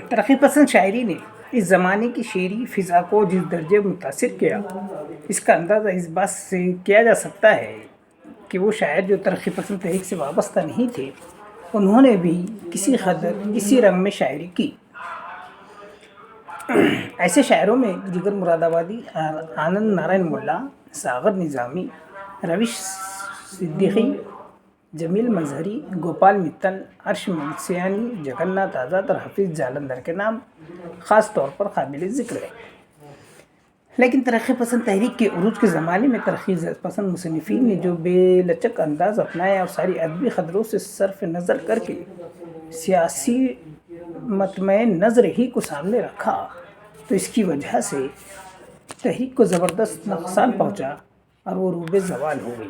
ترقی پسند شاعری نے اس زمانے کی شعری فضا کو جس درجے متاثر کیا، اس کا اندازہ اس بات سے کیا جا سکتا ہے کہ وہ شاعر جو ترقی پسند تحریک سے وابستہ نہیں تھے، انہوں نے بھی کسی قدر کسی رنگ میں شاعری کی۔ ایسے شاعروں میں جگر مراد آبادی، آنند نارائن ملا، ساغر نظامی، روش صدیقی، جمیل مظہری، گوپال متل، عرش منصیانی، جگن ناتھ آزاد اور حفیظ جالندھر کے نام خاص طور پر قابل ذکر ہے۔ لیکن ترقی پسند تحریک کے عروج کے زمانے میں ترقی پسند مصنفین نے جو بے لچک انداز اپنایا اور ساری ادبی قدروں سے صرف نظر کر کے سیاسی مطمع نظر ہی کو سامنے رکھا، تو اس کی وجہ سے تحریک کو زبردست نقصان پہنچا اور وہ روبِ زوال ہو گئی۔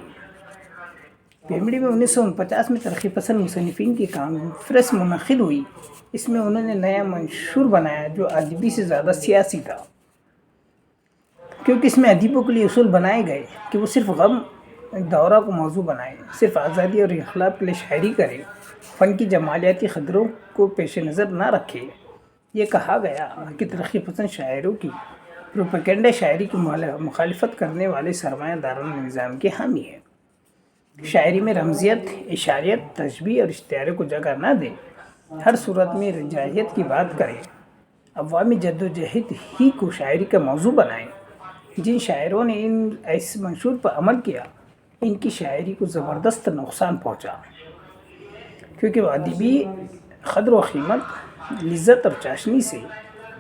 پیمڑی میں 1949 میں ترقی پسند مصنفین کی کانفرنس منعقد ہوئی۔ اس میں انہوں نے نیا منشور بنایا جو ادبی سے زیادہ سیاسی تھا، کیونکہ اس میں ادیبوں کے لیے اصول بنائے گئے کہ وہ صرف غم دورہ کو موضوع بنائیں، صرف آزادی اور انقلاب کے لیے شاعری کریں، فن کی جمالیاتی قدروں کو پیش نظر نہ رکھیں۔ یہ کہا گیا کہ ترقی پسند شاعروں کی پروپیگنڈا شاعری کی مخالفت کرنے والے سرمایہ دارانہ نظام کے حامی ہے۔ شاعری میں رمزیت، اشاریت، تشبیہ اور اشتعارے کو جگہ نہ دیں، ہر صورت میں رجاعیت کی بات کریں، عوامی جدوجہد ہی کو شاعری کا موضوع بنائیں۔ جن شاعروں نے اس منشور پر عمل کیا، ان کی شاعری کو زبردست نقصان پہنچا، کیونکہ وہ ادبی قدر و قیمت، لذت اور چاشنی سے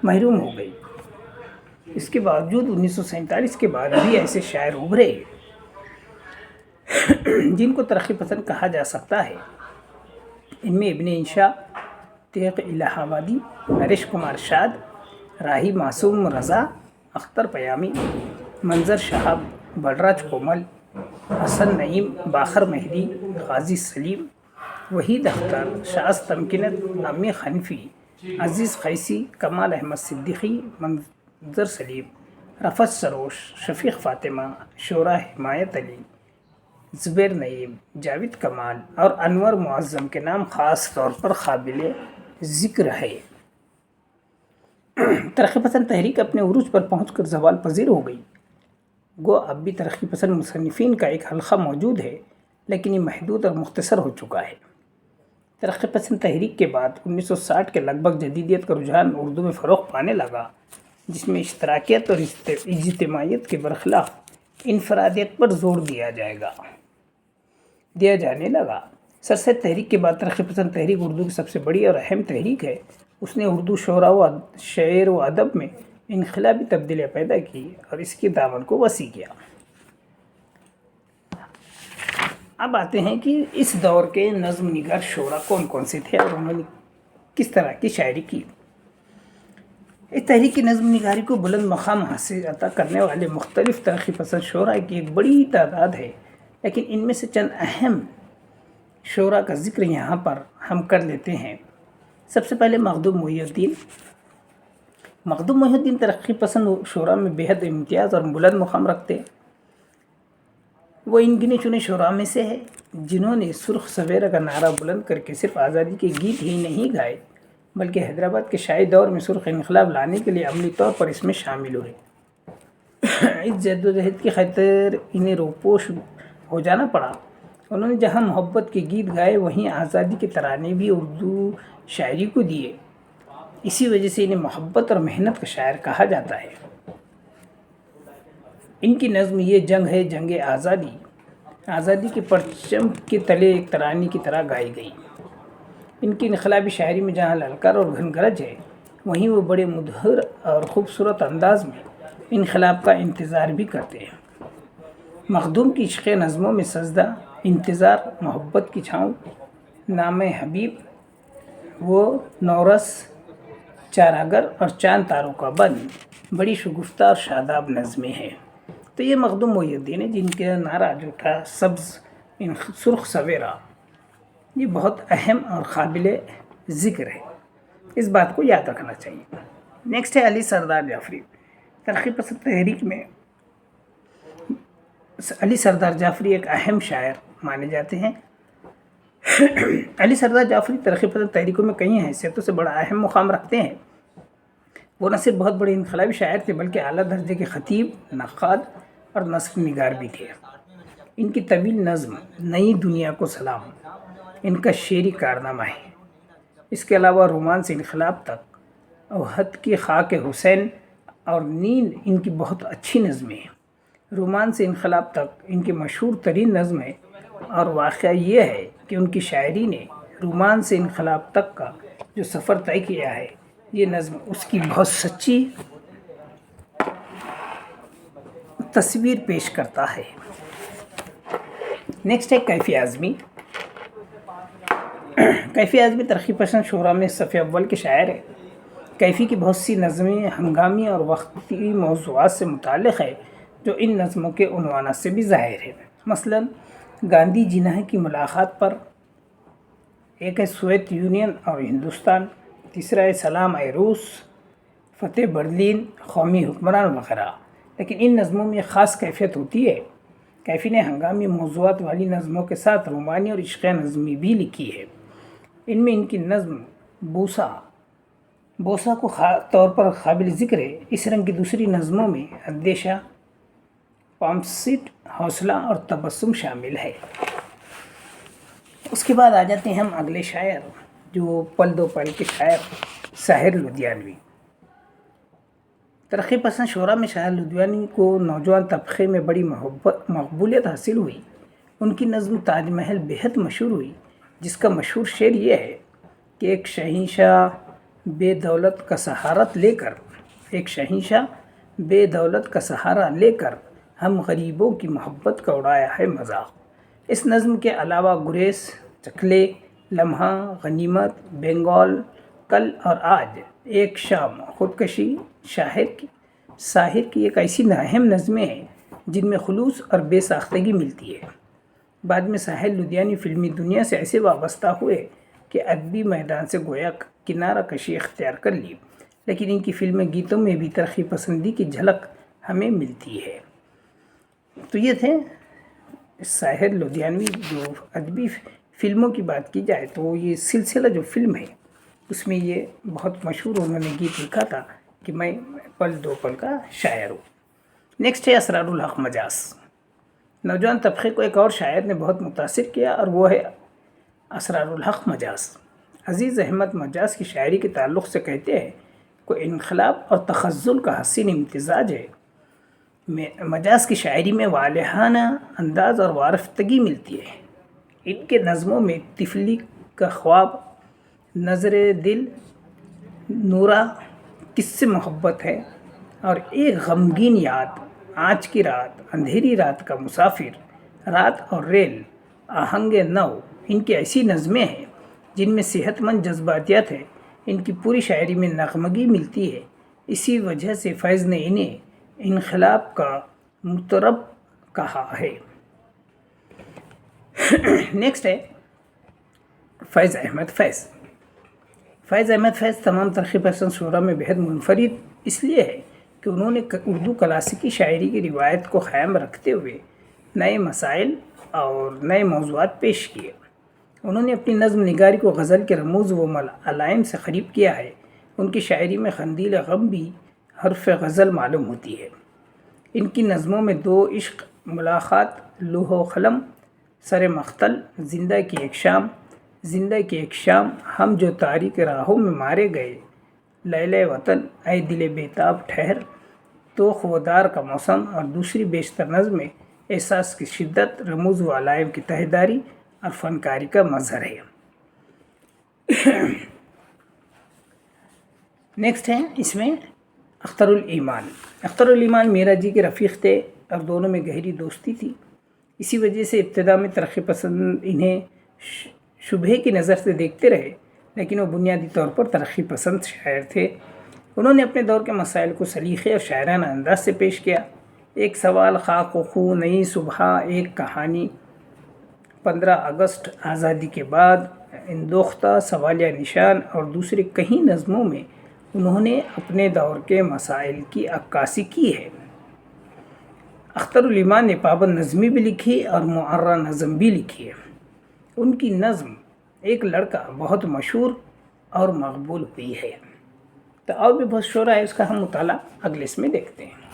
محروم ہو گئی۔ اس کے باوجود 1947 کے بعد بھی ایسے شاعر ابھرے جن کو ترقی پسند کہا جا سکتا ہے۔ ان میں ابن انشا، تیغ الہ آبادی، نریش کمار شاد، راہی معصوم رضا، اختر پیامی، منظر شہاب، بلراج کومل، حسن نعیم، باقر مہدی، غازی سلیم، وحید اختر، شاذ تمکنت، عامی حنفی، عزیز قیسی، کمال احمد صدیقی، منظر سلیم، رفعت سروش، شفیق فاطمہ، شورا حمایت علی، زبیر نعیم، جاوید کمال اور انور معظم کے نام خاص طور پر قابل ذکر ہے۔ ترقی پسند تحریک اپنے عروج پر پہنچ کر زوال پذیر ہو گئی۔ گو اب بھی ترقی پسند مصنفین کا ایک حلقہ موجود ہے، لیکن یہ محدود اور مختصر ہو چکا ہے۔ ترقی پسند تحریک کے بعد 1960 کے لگ بھگ جدیدیت کا رجحان اردو میں فروغ پانے لگا، جس میں اشتراکیت اور اجتماعیت کے برخلاف انفرادیت پر زور دیا جانے لگا۔ سر سید تحریک کے بعد ترقی پسند تحریک اردو کی سب سے بڑی اور اہم تحریک ہے۔ اس نے اردو شعر و ادب میں انقلابی تبدیلیاں پیدا کی اور اس کے دامن کو وسیع کیا۔ اب آتے ہیں کہ اس دور کے نظم نگار شعراء کون کون سے تھے اور انہوں نے کس طرح کی شاعری کی۔ اس تحریک کی نظم نگاری کو بلند مقام حاصل عطا کرنے والے مختلف ترقی پسند شعراء کی ایک بڑی تعداد ہے، لیکن ان میں سے چند اہم شعراء کا ذکر یہاں پر ہم کر لیتے ہیں۔ سب سے پہلے مخدوم محی الدین۔ مخدوم محی الدین ترقی پسند شعراء میں بےحد امتیاز اور بلند مقام رکھتے۔ وہ ان گنے چنے شعراء میں سے ہے جنہوں نے سرخ سویرا کا نعرہ بلند کر کے صرف آزادی کے گیت ہی نہیں گائے، بلکہ حیدرآباد کے شاہی دور میں سرخ انقلاب لانے کے لیے عملی طور پر اس میں شامل ہوئے۔ اس جدوجہد کی خاطر انہیں روپوش ہو جانا پڑا۔ انہوں نے جہاں محبت کے گیت گائے، وہیں آزادی کے ترانے بھی اردو شاعری کو دیے۔ اسی وجہ سے انہیں محبت اور محنت کا شاعر کہا جاتا ہے۔ ان کی نظم یہ جنگ ہے جنگ آزادی، آزادی کے پرچم کے تلے ایک ترانے کی طرح گائی گئی۔ ان کی انقلابی شاعری میں جہاں للکار اور گھن گرج ہے، وہیں وہ بڑے مدھر اور خوبصورت انداز میں انقلاب کا انتظار بھی کرتے ہیں۔ مخدوم کی عشقی نظموں میں سجدہ، انتظار، محبت کی چھاؤں، نام حبیب، وہ نورس، چاراگر اور چاند تاروں کا بند بڑی شگفتہ اور شاداب نظمیں ہیں۔ تو یہ مخدوم محی الدین ہے جن کا نعرہ جو تھا سبز سرخ سویرا، یہ بہت اہم اور قابل ذکر ہے، اس بات کو یاد رکھنا چاہیے۔ نیکسٹ ہے علی سردار جعفری۔ ترقی پسند تحریک میں علی سردار جعفری ایک اہم شاعر مانے جاتے ہیں۔ علی سردار جعفری ترقی پسند تحریکوں میں کئی حیثیتوں سے بڑا اہم مقام رکھتے ہیں۔ وہ نہ صرف بہت بڑے انقلابی شاعر تھے بلکہ اعلیٰ درجے کے خطیب، نقاد اور نثر نگار بھی تھے۔ ان کی طویل نظم نئی دنیا کو سلام ان کا شعری کارنامہ ہے۔ اس کے علاوہ رومانس انقلاب تک، اوہد کی خاک حسین اور نیند ان کی بہت اچھی نظمیں ہیں۔ رومانس انقلاب تک ان کی مشہور ترین نظم ہے، اور واقعہ یہ ہے کہ ان کی شاعری نے رومانس انقلاب تک کا جو سفر طے کیا ہے، یہ نظم اس کی بہت سچی تصویر پیش کرتا ہے۔ نیکسٹ ہے کیفی اعظمی۔ کیفی اعظمی ترقی پسند شعراء میں صف اول کے شاعر ہیں۔ کیفی کی بہت سی نظمیں ہنگامی اور وقتی موضوعات سے متعلق ہے، جو ان نظموں کے عنوانات سے بھی ظاہر ہے۔ مثلاً گاندھی جناح کی ملاقات پر، ایک ہے سوویت یونین اور ہندوستان، تیسرا ہے سلام اے روس، فتح برلین، قومی حکمران وغیرہ۔ لیکن ان نظموں میں ایک خاص کیفیت ہوتی ہے۔ کیفی نے ہنگامی موضوعات والی نظموں کے ساتھ رومانی اور عشقیہ نظمیں بھی لکھی ہے۔ ان میں ان کی نظم بوسا کو طور پر قابل ذکر ہے۔ اس رنگ کی دوسری نظموں میں اندیشہ، پامسٹ، حوصلہ اور تبسم شامل ہے۔ اس کے بعد آ جاتے ہیں ہم اگلے شاعر، جو پل دو پل کے شاعر ساحر لدھیانوی۔ ترقی پسند شعراء میں ساحر لدھیانوی کو نوجوان طبقے میں بڑی مقبولیت حاصل ہوئی۔ ان کی نظم تاج محل بہت مشہور ہوئی، جس کا مشہور شعر یہ ہے کہ ایک شہنشاہ بے دولت کا سہارا لے کر ہم غریبوں کی محبت کا اڑایا ہے مذاق۔ اس نظم کے علاوہ گریز، چکلے، لمحہ، غنیمت، بنگال، کل اور آج، ایک شام، خودکشی، ساحر کی ایک ایسی اہم نظمیں ہیں جن میں خلوص اور بے ساختگی ملتی ہے۔ بعد میں ساحر لدھیانوی فلمی دنیا سے ایسے وابستہ ہوئے کہ ادبی میدان سے گویا کنارہ کشی اختیار کر لی، لیکن ان کی فلمی گیتوں میں بھی ترقی پسندی کی جھلک ہمیں ملتی ہے۔ تو یہ تھے ساحر لدھیانوی۔ جو ادبی فلموں کی بات کی جائے تو یہ سلسلہ جو فلم ہے اس میں یہ بہت مشہور انہوں نے گیت لکھا تھا کہ میں پل دو پل کا شاعر ہوں۔ نیکسٹ ہے اسرار الحق مجاز۔ نوجوان طبقے کو ایک اور شاعر نے بہت متاثر کیا اور وہ ہے اسرار الحق مجاز۔ عزیز احمد مجاز کی شاعری کے تعلق سے کہتے ہیں کہ انقلاب اور تخزن کا حسین امتزاج ہے۔ مجاز کی شاعری میں والہانہ انداز اور وارفتگی ملتی ہے۔ ان کے نظموں میں طفلی کا خواب، نظر دل، نورا، کس سے محبت ہے، اور ایک غمگین یاد، آج کی رات، اندھیری رات کا مسافر، رات اور ریل، آہنگ نو، ان کی ایسی نظمیں ہیں جن میں صحت مند جذباتیت ہے۔ ان کی پوری شاعری میں نغمگی ملتی ہے۔ اسی وجہ سے فیض نے انہیں انقلاب کا مطرب کہا ہے۔ نیکسٹ ہے فیض احمد فیض۔ فیض احمد فیض تمام ترقی پسند شعراء میں بہت منفرد اس لیے ہے کہ انہوں نے اردو کلاسیکی شاعری کی روایت کو قائم رکھتے ہوئے نئے مسائل اور نئے موضوعات پیش کیے۔ انہوں نے اپنی نظم نگاری کو غزل کے رموز و علائم سے قریب کیا ہے۔ ان کی شاعری میں قندیل غم بھی حرف غزل معلوم ہوتی ہے۔ ان کی نظموں میں دو عشق، ملاقات، لوح و قلم، سر مقتل، زندہ کی ایک شام، ہم جو تاریک راہوں میں مارے گئے، لیل وطن، اے دل بیتاب ٹھہر، توخ و دار کا موسم اور دوسری بیشتر نظمیں احساس کی شدت، رموز و علائم کی تہیداری اور فنکاری کا مظہر ہے۔ نیکسٹ ہے اس میں اختر الایمان۔ اختر الایمان میرا جی کے رفیق تھے اور دونوں میں گہری دوستی تھی۔ اسی وجہ سے ابتدا میں ترقی پسند انہیں شبہ کی نظر سے دیکھتے رہے، لیکن وہ بنیادی طور پر ترقی پسند شاعر تھے۔ انہوں نے اپنے دور کے مسائل کو سلیقے اور شاعرانہ انداز سے پیش کیا۔ ایک سوال، خاک و خوں، نئی صبح، ایک کہانی، 15 اگست، آزادی کے بعد، اندوختہ، سوالیہ نشان اور دوسرے کئی نظموں میں انہوں نے اپنے دور کے مسائل کی عکاسی کی ہے۔ اختر الایمان نے پابند نظمی بھی لکھی اور معرہ نظم بھی لکھی ہے۔ ان کی نظم ایک لڑکا بہت مشہور اور مقبول ہوئی ہے۔ تو اور بھی بہت شعرا ہے، اس کا ہم مطالعہ اگلے اس میں دیکھتے ہیں۔